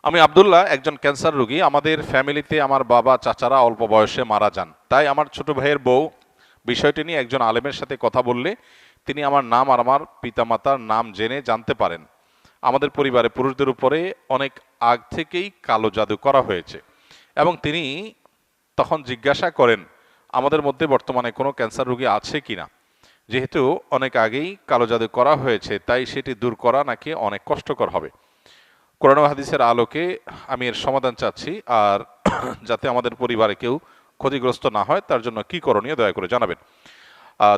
আমি আব্দুল্লাহ, একজন ক্যান্সার রোগী। আমাদের ফ্যামিলিতে আমার বাবা চাচারা অল্প বয়সে মারা যান। তাই আমার ছোট ভাইয়ের বউ বিষয়টি নিয়ে একজন আলেমের সাথে কথা বললে তিনি আমার নাম আর আমার পিতামাতার নাম জেনে জানতে পারেন আমাদের পরিবারে পুরুষদের উপরে অনেক আগ থেকেই কালো জাদু করা হয়েছে। এবং তিনি তখন জিজ্ঞাসা করেন আমাদের মধ্যে বর্তমানে কোনো ক্যান্সার রোগী আছে কিনা। যেহেতু অনেক আগেই কালো জাদু করা হয়েছে, তাই সেটি দূর করা নাকি অনেক কষ্টকর হবে। কোরআন ও হাদিসের আলোকে আমি এর সমাধান চাচ্ছি, আর যাতে আমাদের পরিবারে কেউ ক্ষতিগ্রস্ত না হয় তার জন্য কি করণীয় দয়া করে জানাবেন।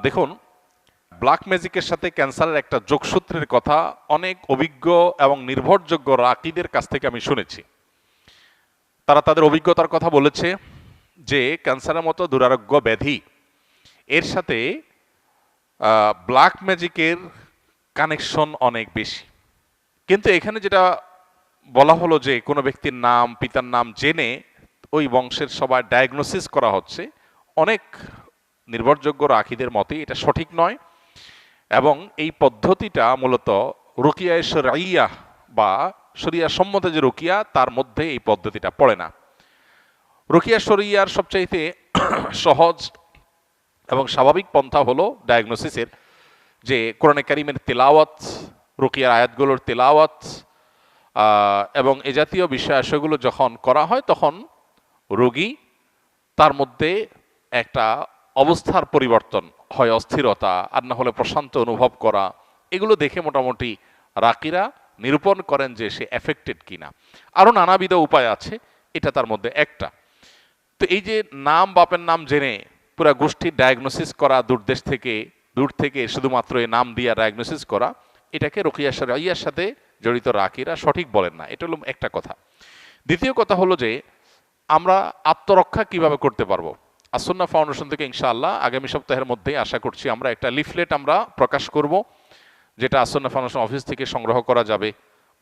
দেখুন, ব্ল্যাক ম্যাজিকের সাথে ক্যান্সারের একটা যোগসূত্রের কথা অনেক অভিজ্ঞ এবং নির্ভরযোগ্য রাকিদের কাছ থেকে আমি শুনেছি। তারা তাদের অভিজ্ঞতার কথা বলেছে যে ক্যান্সারের মতো দুরারোগ্য ব্যাধি এর সাথে ব্ল্যাক ম্যাজিকের কানেকশন অনেক বেশি। কিন্তু এখানে যেটা বলা হলো যে কোনো ব্যক্তির নাম পিতার নাম জেনে ওই বংশের সবাই ডায়াগনোসিস করা হচ্ছে, অনেক নির্ভরযোগ্য রাখিদের মতে এটা সঠিক নয়। এবং এই পদ্ধতিটা মূলত রুকিয়া শরিয়া বা শরিয়া সম্মতে যে রুকিয়া তার মধ্যে এই পদ্ধতিটা পড়ে না। রুকিয়া শরিয়ার সবচাইতে সহজ এবং স্বাভাবিক পন্থা হলো ডায়াগনোসিসের, যে কোরআনে কারিমের তেলাওয়াত, রুকিয়ার আয়াতগুলোর তেলাওয়াত এবং এ জাতীয় বিষয়াশয়গুলো যখন করা হয় তখন রোগী তার মধ্যে একটা অবস্থার পরিবর্তন হয়, অস্থিরতা আর না হলে প্রশান্ত অনুভব করা, এগুলো দেখে মোটামুটি রাকিরা নিরূপণ করেন যে সে এফেক্টেড কিনা। আরও নানাবিধ উপায় আছে, এটা তার মধ্যে একটা। তো এই যে নাম বাপের নাম জেনে পুরা গোষ্ঠীর ডায়াগনোসিস করা, দূর থেকে শুধুমাত্র এই নাম দিয়ে ডায়াগনোসিস করা, এটাকে রুকিয়া শরিয়ার সাথে জড়িত রাকিরা সঠিক বলেন না। এটা হলো একটা কথা। দ্বিতীয় কথা হলো যে আমরা আত্মরক্ষা কিভাবে করতে পারবো। আসুন্নাহ ফাউন্ডেশন থেকে ইনশাআল্লাহ আগামী সপ্তাহের মধ্যেই আশা করছি আমরা একটা লিফলেট আমরা প্রকাশ করব, যেটা আসুন্নাহ ফাউন্ডেশন অফিস থেকে সংগ্রহ করা যাবে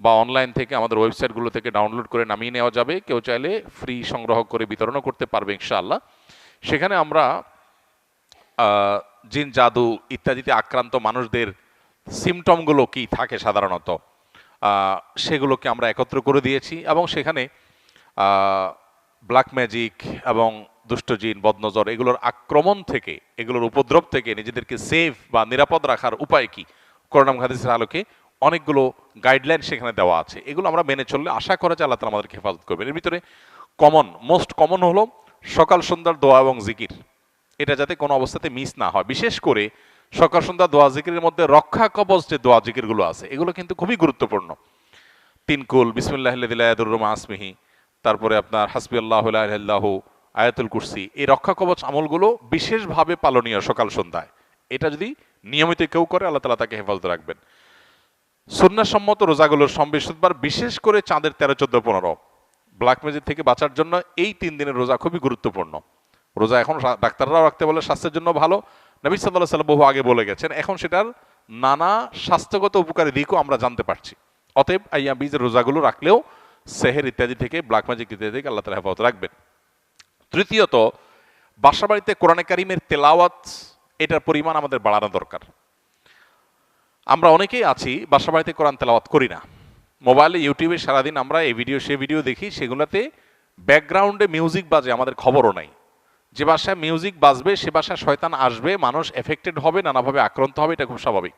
বা অনলাইন থেকে আমাদের ওয়েবসাইটগুলো থেকে ডাউনলোড করে নামিয়ে নেওয়া যাবে। কেউ চাইলে ফ্রি সংগ্রহ করে বিতরণও করতে পারবে ইনশাআল্লাহ। সেখানে আমরা জিন জাদু ইত্যাদিতে আক্রান্ত মানুষদের সিমটমগুলো কি থাকে সাধারণত সেগুলোকে আমরা একত্র করে দিয়েছি, এবং সেখানে ব্ল্যাক ম্যাজিক এবং দুষ্ট জিন বদনজর এগুলোর আক্রমণ থেকে, এগুলোর উপদ্রব থেকে নিজেদেরকে সেফ বা নিরাপদ রাখার উপায় কি, কোরআন হাদিসের আলোকে অনেকগুলো গাইডলাইন সেখানে দেওয়া আছে। এগুলো আমরা মেনে চললে আশা করা যায় আল্লাহ তাআলা আমাদেরকে হেফাজত করবেন। এর ভিতরে মোস্ট কমন হলো সকাল সন্ধ্যার দোয়া এবং জিকির। এটা যাতে কোনো অবস্থাতে মিস না হয়। বিশেষ করে সকাল সন্ধ্যা দোয়া জিকিরের মধ্যে রক্ষা কবচ যে দোয়া জিকিরগুলো আছে এগুলো কিন্তু খুবই গুরুত্বপূর্ণ। তিনকুল, বিসমিল্লাহিল্লাযী লা ইয়াদুররু মা ইসমিহি, তারপরে আপনার হাসবি আল্লাহু লা ইলাহা ইল্লাহু, আয়াতুল কুরসি, এই রক্ষা কবচ আমলগুলো বিশেষভাবে পালনীয় সকাল সন্ধ্যায়। এটা যদি নিয়মিত কেউ করে আল্লাহ তাআলা তাকে হেফাজত রাখবেন। সুন্নাহসম্মত রোজাগুলোর বৃহস্পতিবার, বিশেষ করে চাঁদের 13, 14, 15 ব্ল্যাক ম্যাজিক থেকে বাঁচার জন্য এই 3 দিনের রোজা খুবই গুরুত্বপূর্ণ। রোজা এখন ডাক্তাররাও রাখতে বলে, স্বাস্থ্যের জন্য ভালো। নবী সাল্লাল্লাহু আলাইহি ওয়াসাল্লাম বহু আগে বলে গেছেন, এখন সেটার নানা স্বাস্থ্যগত উপকারী দিকও আমরা জানতে পারছি। অতএব আইয়াম বীজের রোজাগুলো রাখলেও সেহের ইত্যাদি থেকে, ব্ল্যাক ম্যাজিক ইত্যাদি থেকে আল্লাহ তাআলা হেফাজত রাখবেন। তৃতীয়ত, বাসা বাড়িতে কোরআনে কারিমের তেলাওয়াত এটার পরিমাণ আমাদের বাড়ানো দরকার। আমরা অনেকেই আছি বাসা বাড়িতে কোরআন তেলাওয়াত করি না। মোবাইলে ইউটিউবে সারাদিন আমরা এই ভিডিও সে ভিডিও দেখি, সেগুলোতে ব্যাকগ্রাউন্ডে মিউজিক বাজে, আমাদের খবরও নাই। যে বাসায় মিউজিক বাজবে সে বাসায় শয়তান আসবে, মানুষ এফেক্টেড হবে, নানাভাবে আক্রান্ত হবে, এটা খুব স্বাভাবিক।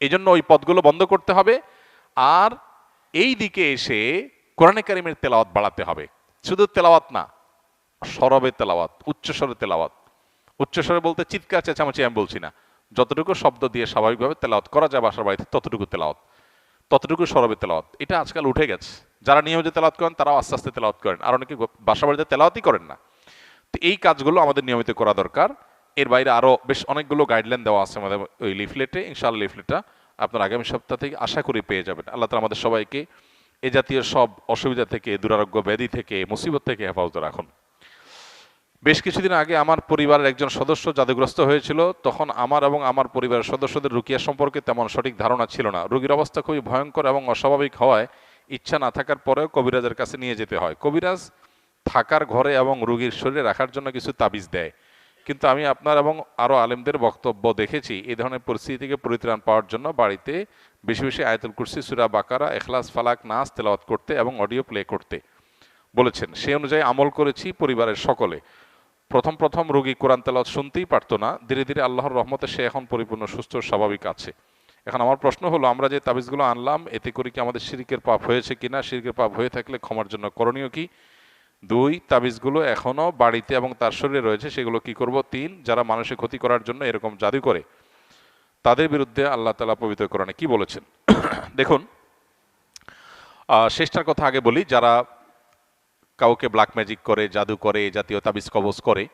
এই জন্য ওই পথগুলো বন্ধ করতে হবে। আর এই দিকে এসে কোরআনে কারিমের তেলাওয়াত বাড়াতে হবে। শুধু তেলাওয়াত না, সরবে তেলাওয়াত, উচ্চস্বরে তেলাওয়াত। উচ্চস্বরে বলতে চিৎকার চেঁচামেচি আমি বলছি না, যতটুকু শব্দ দিয়ে স্বাভাবিকভাবে তেলাওয়াত করা যায় বাসার বাড়িতে ততটুকু তেলাওয়াত, ততটুকু সরবে তেলাওয়াত। এটা আজকাল উঠে গেছে। যারা নিয়মিত তেলাওয়াত করেন তারাও আস্তে আস্তে তেলাওয়াত করেন, আর অনেকে বাসা বাড়িতে তেলাওয়াতই করেন না। তো এই কাজগুলো আমাদের নিয়মিত করা দরকার। এর বাইরে আরও বেশ অনেকগুলো গাইডলাইন দেওয়া আছে আমাদের ওই লিফলেটে। ইনশাআল্লাহ লিফলেটটা আপনার আগামী সপ্তাহ থেকে আশা করি পেয়ে যাবেন। আল্লাহ তাআলা আমাদের সবাইকে এ জাতীয় সব অসুবিধা থেকে, দুরারোগ্য ব্যাধি থেকে, মুসিবত থেকে হেফাজত রাখুন। বেশ কিছুদিন আগে আমার পরিবারের একজন সদস্য জাদুগ্রস্ত হয়েছিল। তখন আমার এবং আমার পরিবারের সদস্যদের রুকিয়া সম্পর্কে তেমন সঠিক ধারণা ছিল না। রোগীর অবস্থা খুবই ভয়ঙ্কর এবং অস্বাভাবিক হওয়ায় ইচ্ছা না থাকার পরেও কবিরাজের কাছে নিয়ে যেতে হয়। কবিরাজ থাকার ঘরে এবং রোগীর শরীরে রাখার জন্য কিছু তাবিজ দেয়, কিন্তু আমি আপনার এবং আরও আলেমদের বক্তব্য দেখেছি এই ধরনের পরিস্থিতি থেকে পরিত্রাণ পাওয়ার জন্য বাড়িতে বেশি বেশি আয়াতুল কুরসি, সূরা বাকারা, ইখলাস, ফালাক, নাস তেলাওয়াত করতে এবং অডিও প্লে করতে বলেছেন। সেই অনুযায়ী আমল করেছি পরিবারের সকলে। প্রথম প্রথম রোগী কোরআন তেলাওয়াত শুনতেই পারতো না, ধীরে ধীরে আল্লাহর রহমতে সে এখন পরিপূর্ণ সুস্থ স্বাভাবিক আছে। এখন আমার প্রশ্ন হলো, আমরা যে তাবিজগুলো আনলাম এতে করে কি আমাদের শিরকের পাপ হয়েছে কিনা? শিরকের পাপ হয়ে থাকলে ক্ষমার জন্য করণীয় কি? 2, তাবিজগুলো এখনো বাড়িতে এবং তার শরীরে রয়েছে, সেগুলো কি করব? 3, যারা মানুষের ক্ষতি করার জন্য এরকম জাদু করে তাদের বিরুদ্ধে আল্লাহ তাআলা পবিত্র কোরআনে কি বলেছেন? দেখুন, শেষটার কথা আগে বলি। যারা কাউকে ব্ল্যাক ম্যাজিক করে, জাদু করে, এই জাতীয় তাবিজ কবজ করে,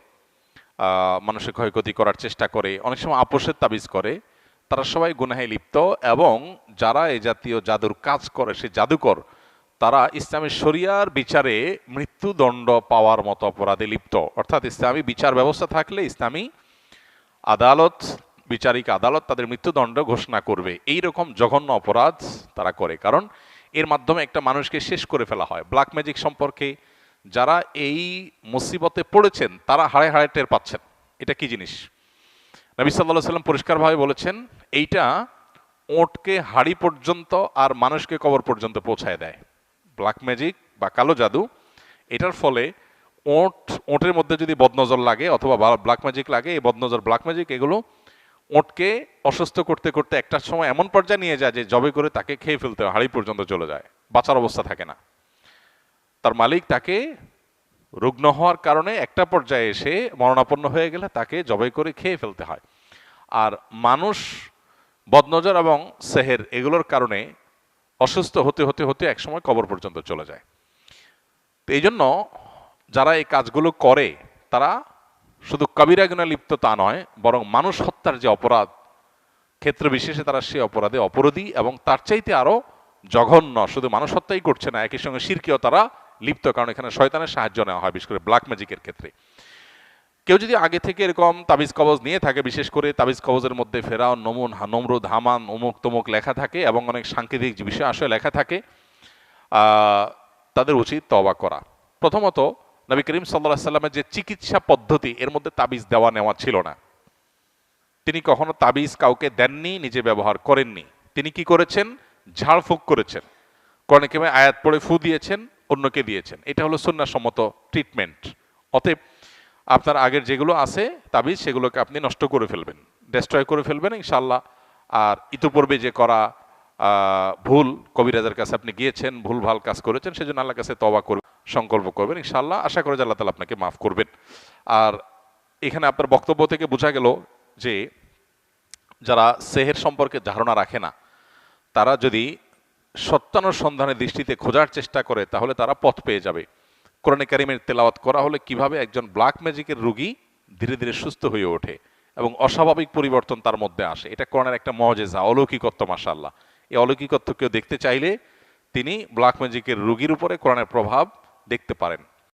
মানুষের ক্ষয়ক্ষতি করার চেষ্টা করে, অনেক সময় আপোষের তাবিজ করে, তারা সবাই গুনাহে লিপ্ত। এবং যারা এই জাতীয় জাদুর কাজ করে, সে জাদুকর, তারা ইসলামী শরিয়ার বিচারে মৃত্যুদণ্ড পাওয়ার মতো অপরাধে লিপ্ত। অর্থাৎ ইসলামী বিচার ব্যবস্থা থাকলে ইসলামী আদালত, বিচারিক আদালত তাদের মৃত্যুদণ্ড ঘোষণা করবে। এই রকম জঘন্য অপরাধ তারা করে, কারণ এর মাধ্যমে একটা মানুষকে শেষ করে ফেলা হয়। ব্ল্যাক ম্যাজিক সম্পর্কে যারা এই মুসিবতে পড়েছেন তারা হাড়ে হাড়ে টের পাচ্ছেন এটা কি জিনিস। নবী সাল্লাল্লাহু আলাইহি ওয়াসাল্লাম পরিষ্কারভাবে বলেছেন, এইটা ওঁটকে হাড়ি পর্যন্ত আর মানুষকে কবর পর্যন্ত পৌঁছায় দেয়। ব্ল্যাক ম্যাজিক বা কালো জাদু, এটার ফলে ওঁটের মধ্যে যদি বদনজর লাগে অথবা ব্ল্যাক ম্যাজিক লাগে, এই বদনজর, ব্ল্যাক ম্যাজিক, এগুলো ওঁটকে অসুস্থ করতে করতে একটা সময় এমন পর্যায়ে নিয়ে যায় যে জবে করে তাকে খেয়ে ফেলতে হয়, হাড়ি পর্যন্ত চলে যায়, বাঁচার অবস্থা থাকে না। তার মালিক তাকে রুগ্ন হওয়ার কারণে একটা পর্যায়ে এসে মরণাপন্ন হয়ে গেলে তাকে জবাই করে খেয়ে ফেলতে হয়। আর মানুষ বদনজর এবং সেহের এগুলোর কারণে অসুস্থ হতে হতে হতে একসময় কবর পর্যন্ত চলে যায়। তো এই জন্য যারা এই কাজগুলো করে তারা শুধু কবিরা গুনাহে লিপ্ত তা নয়, বরং মানুষ হত্যার যে অপরাধ, ক্ষেত্র বিশেষে তারা সেই অপরাধে অপরাধী, এবং তার চাইতে আরো জঘন্য, শুধু মানুষ হত্যাই করছে না, একই সঙ্গে শিরকেও তারা লিপ্ত, কারণ এখানে শয়তানের সাহায্য নেওয়া হয়, বিশেষ করে ব্ল্যাক ম্যাজিকের ক্ষেত্রে। কেউ যদি আগে থেকে এরকম তাবিজ কবজ নিয়ে থাকে, বিশেষ করে তাবিজ কবজের মধ্যে ফেরাও, নমরুদ, হামান, অমুক তমুক লেখা থাকে এবং অনেক সাংকেতিক বিষয় আসলে লেখা থাকে, তাদের উচিত তওবা করা। প্রথমত, নবী করিম সাল্লাল্লাহু আলাইহি ওয়াসাল্লামের যে চিকিৎসা পদ্ধতি, এর মধ্যে তাবিজ দেওয়া নেওয়া ছিল না। তিনি কখনো তাবিজ কাউকে দেননি, নিজে ব্যবহার করেননি। তিনি কি করেছেন? ঝাড়ফুঁক করেছেন, কোরআনে কারিমে আয়াত পড়ে ফু দিয়েছেন, অন্যকে দিয়েছেন। এটা হলো সুন্নাহসম্মত ট্রিটমেন্ট। অতএব আপনার আগের যেগুলো আছে তাবিজ, সেগুলোকে আপনি নষ্ট করে ফেলবেন, ডেস্ট্রয় করে ফেলবেন ইনশাআল্লাহ। আর ইতিপূর্বে যে করা ভুল, কবিরাজের কাছে আপনি গিয়েছেন, ভুল ভাল কাজ করেছেন, সেজন্য আল্লাহর কাছে তওবা করবেন, সংকল্প করবেন, ইনশাআল্লাহ আশা করি যে আল্লাহ তাআলা আপনাকে মাফ করবেন। আর এখানে আপনার বক্তব্য থেকে বোঝা গেল যে যারা সেহের সম্পর্কে ধারণা রাখে না, তারা যদি সত্যানুসন্ধানের দৃষ্টিতে খোঁজার চেষ্টা করে তাহলে তারা পথ পেয়ে যাবে। কোরআনে কারিমের তেলাওয়াত করা হলে কিভাবে একজন ব্ল্যাক ম্যাজিকের রোগী ধীরে ধীরে সুস্থ হয়ে ওঠে এবং অস্বাভাবিক পরিবর্তন তার মধ্যে আসে, এটা কোরআনের একটা মুজিজা, অলৌকিকত্ব। মাশাআল্লাহ, এই অলৌকিকত্ব কেউ দেখতে চাইলে তিনি ব্ল্যাক ম্যাজিকের রোগীর উপরে কোরআনের প্রভাব দেখতে পারেন।